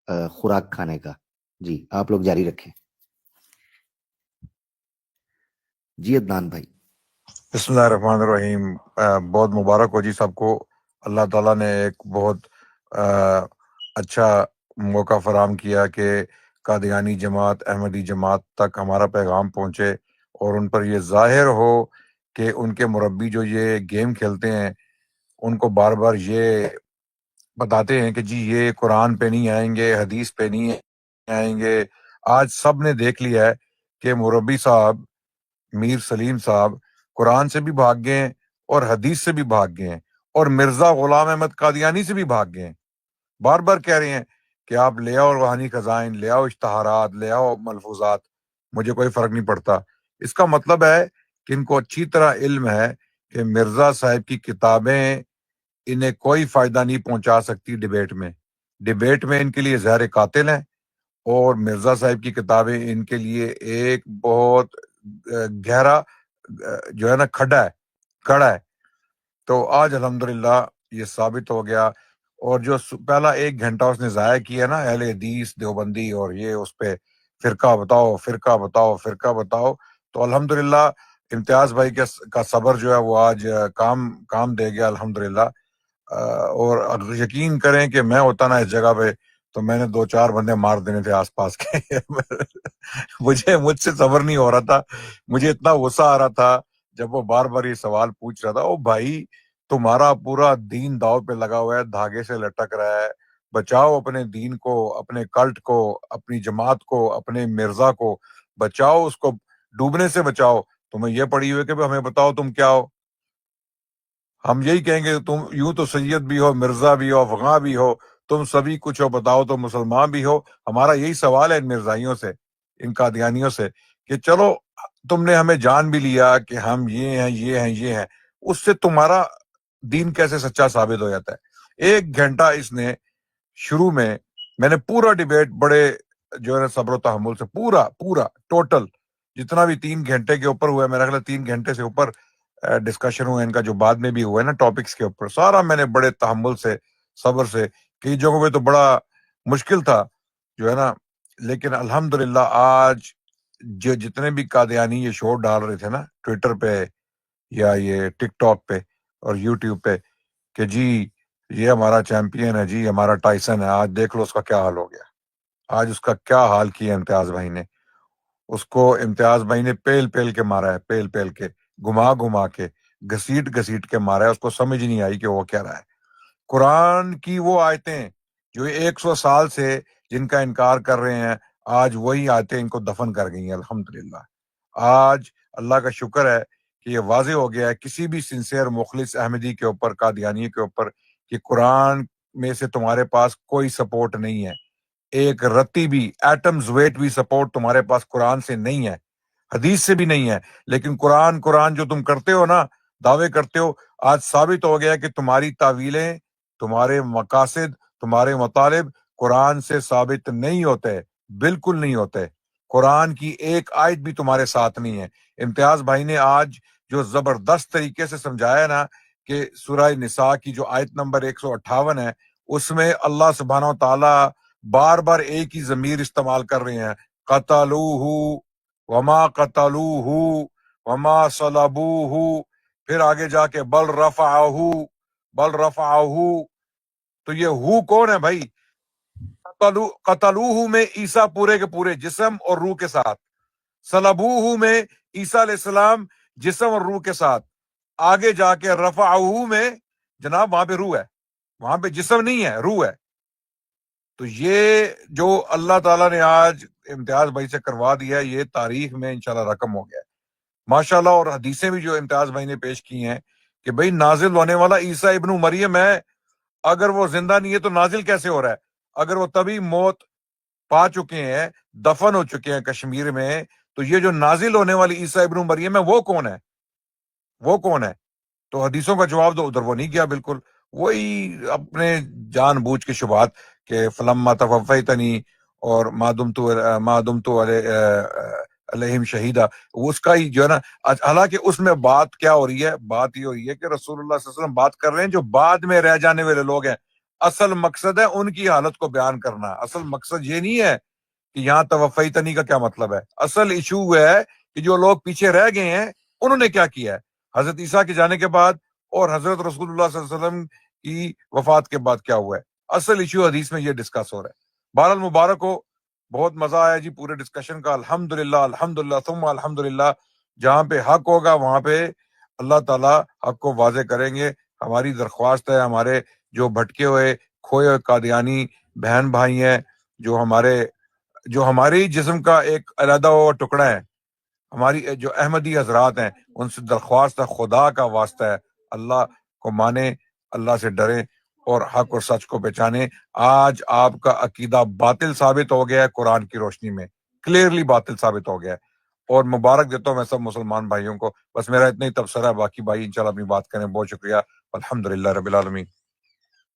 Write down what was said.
خوراک کھانے کا. جی آپ لوگ جاری رکھیں. جی عدنان بھائی. بسم اللہ الرحمن الرحیم. بہت مبارک ہو جی سب کو. اللہ تعالیٰ نے ایک بہت اچھا موقع فراہم کیا کہ قادیانی جماعت احمدی جماعت تک ہمارا پیغام پہنچے اور ان پر یہ ظاہر ہو کہ ان کے مربی جو یہ گیم کھیلتے ہیں ان کو بار بار یہ بتاتے ہیں کہ جی یہ قرآن پہ نہیں آئیں گے، حدیث پہ نہیں آئیں گے. آج سب نے دیکھ لیا ہے کہ مربی صاحب میر سلیم صاحب قرآن سے بھی بھاگ گئے ہیں اور حدیث سے بھی بھاگ گئے ہیں اور مرزا غلام احمد قادیانی سے بھی بھاگ گئے ہیں. بار بار کہہ رہے ہیں کہ آپ لے آؤ روحانی خزائن، لے آؤ اشتہارات، لے آؤ ملفوظات، مجھے کوئی فرق نہیں پڑتا. اس کا مطلب ہے کہ ان کو اچھی طرح علم ہے کہ مرزا صاحب کی کتابیں انہیں کوئی فائدہ نہیں پہنچا سکتی ڈیبیٹ میں ان کے لیے زہر قاتل ہیں، اور مرزا صاحب کی کتابیں ان کے لیے ایک بہت گہرا جو ہے نا کڑا ہے. تو آج الحمدللہ یہ ثابت ہو گیا. اور جو پہلا 1 گھنٹہ اس نے ضائع کیا نا اہل حدیث دیوبندی اور یہ اس پہ فرقہ بتاؤ، تو الحمدللہ امتیاز بھائی کا صبر جو ہے وہ آج کام دے گیا الحمدللہ. اور اگر یقین کریں کہ میں ہوتا نا اس جگہ پہ تو میں نے 2-4 بندے مار دینے تھے آس پاس کے. مجھ سے صبر نہیں ہو رہا تھا. مجھے اتنا غصہ آ رہا تھا جب وہ بار بار یہ سوال پوچھ رہا تھا. او بھائی تمہارا پورا دین داؤ پہ لگا ہوا ہے، دھاگے سے لٹک رہا ہے. بچاؤ اپنے دین کو، اپنے کلٹ کو، اپنی جماعت کو، اپنے مرزا کو بچاؤ، اس کو ڈوبنے سے بچاؤ. تمہیں یہ پڑی ہوئی کہ ہمیں بتاؤ تم کیا ہو. ہم یہی کہیں گے تم یوں تو سید بھی ہو، مرزا بھی ہو، افغاں بھی ہو، تم سبھی کچھ ہو، بتاؤ تو مسلمان بھی ہو. ہمارا یہی سوال ہے ان مرزائیوں سے، ان قادیانیوں سے، کہ چلو تم نے ہمیں جان بھی لیا کہ ہم یہ ہیں، اس سے تمہارا دین کیسے سچا ثابت ہو جاتا ہے؟ 1 گھنٹہ اس نے شروع میں نے پورا ڈیبیٹ بڑے جو ہے صبر و تحمل سے پورا ٹوٹل جتنا بھی 3 گھنٹے کے اوپر ہوا ہے، میرا خیال 3 گھنٹے سے اوپر ڈسکشن ہوا ہے ان کا، جو بعد میں بھی ہوا ہے نا ٹاپکس کے اوپر، سارا میں نے بڑے تحمل سے، صبر سے، کئی جگہوں پہ تو بڑا مشکل تھا جو ہے نا. لیکن الحمدللہ آج جو جتنے بھی قادیانی یہ شو ڈال رہے تھے نا ٹویٹر پہ یا یہ ٹک ٹاک پہ اور یوٹیوب پہ کہ جی یہ ہمارا چیمپئن ہے، جی ہمارا ٹائسن ہے، آج دیکھ لو اس کا کیا حال ہو گیا. آج اس کا کیا حال کیا امتیاز بھائی نے. اس کو امتیاز بھائی نے پیل کے مارا ہے، پیل کے، گھما کے، گھسیٹ کے مارا ہے. اس کو سمجھ نہیں آئی کہ وہ کیا رہا ہے. قرآن کی وہ آیتیں جو 100 سال سے جن کا انکار کر رہے ہیں، آج وہی آیتیں ان کو دفن کر گئی ہیں الحمدللہ. آج اللہ کا شکر ہے کہ یہ واضح ہو گیا ہے کسی بھی سنسیئر مخلص احمدی کے اوپر، قادیانی کے اوپر، کہ قرآن میں سے تمہارے پاس کوئی سپورٹ نہیں ہے. ایک رتی بھی، ایٹمز ویٹ بھی سپورٹ تمہارے پاس قرآن سے نہیں ہے، حدیث سے بھی نہیں ہے. لیکن قرآن جو تم کرتے ہو نا، دعوے کرتے ہو، آج ثابت ہو گیا کہ تمہاری تعویلیں، تمہارے مقاصد، تمہارے مطالب قرآن سے ثابت نہیں ہوتے، بالکل نہیں ہوتے. قرآن کی ایک آیت بھی تمہارے ساتھ نہیں ہے. امتیاز بھائی نے آج جو زبردست طریقے سے سمجھایا نا کہ سورہ نساء کی جو آیت نمبر 158 ہے، اس میں اللہ سبحانہ و تعالی بار بار ایک ہی ضمیر استعمال کر رہے ہیں، قتلوہ وما قتلوہ وما صلبوہ، پھر آگے جا کے بل رفعہ. تو یہ ہو کون ہے بھائی؟ قتلوہ میں عیسیٰ پورے کے پورے جسم اور روح کے ساتھ، صلبوہ میں عیسیٰ علیہ السلام جسم اور روح کے ساتھ، آگے جا کے رفعہ میں جناب وہاں پہ روح ہے، وہاں پہ جسم نہیں ہے، روح ہے. تو یہ جو اللہ تعالیٰ نے آج امتیاز بھائی سے کروا دیا ہے، یہ تاریخ میں انشاءاللہ رقم ہو گیا ہے ماشاءاللہ. اور حدیثیں بھی جو امتیاز بھائی نے پیش کی ہیں کہ بھئی نازل ہونے والا عیسیٰ ابن مریم ہے، اگر وہ زندہ نہیں ہے تو نازل کیسے ہو رہا ہے؟ اگر وہ تبھی موت پا چکے ہیں، دفن ہو چکے ہیں کشمیر میں، تو یہ جو نازل ہونے والی عیسیٰ ابن مریم ہے وہ کون ہے؟ تو حدیثوں کا جواب تو ادھر وہ نہیں کیا، بالکل وہی اپنے جان بوجھ کے شبہات کہ فلما توفیتنی اور ما دمت علیہم شہیدہ، اس کا ہی جو ہے نا. حالانکہ اس میں بات کیا ہو رہی ہے؟ بات یہ ہو رہی ہے کہ رسول اللہ صلی اللہ علیہ وسلم بات کر رہے ہیں جو بعد میں رہ جانے والے لوگ ہیں. اصل مقصد ہے ان کی حالت کو بیان کرنا. اصل مقصد یہ نہیں ہے کہ یہاں توفیتنی کا کیا مطلب ہے. اصل ایشو ہے کہ جو لوگ پیچھے رہ گئے ہیں انہوں نے کیا کیا ہے حضرت عیسیٰ کے جانے کے بعد اور حضرت رسول اللہ صلی اللہ علیہ وسلم کی وفات کے بعد کیا ہوا ہے. اصل ایشو حدیث میں یہ ڈسکس ہو رہا ہے. بہرحال مبارک ہو, بہت مزہ آیا جی پورے ڈسکشن کا. الحمدللہ ثم الحمدللہ. جہاں پہ حق ہوگا وہاں پہ اللہ تعالیٰ حق کو واضح کریں گے. ہماری درخواست ہے ہمارے جو بھٹکے ہوئے کھوئے ہوئے قادیانی بہن بھائی ہیں, جو ہماری جسم کا ایک علیحدہ ہوا ٹکڑا ہے, ہماری جو احمدی حضرات ہیں, ان سے درخواست ہے خدا کا واسطہ ہے اللہ کو مانے, اللہ سے ڈریں اور حق اور سچ کو پہچانے. آج آپ کا عقیدہ باطل ثابت ہو گیا ہے, قرآن کی روشنی میں کلیئرلی باطل ثابت ہو گیا ہے. اور مبارک دیتا ہوں میں سب مسلمان بھائیوں کو. بس میرا اتنا ہی تبصرہ ہے, باقی بھائی انشاءاللہ اپنی بات کریں. بہت شکریہ. الحمدللہ رب العالمین.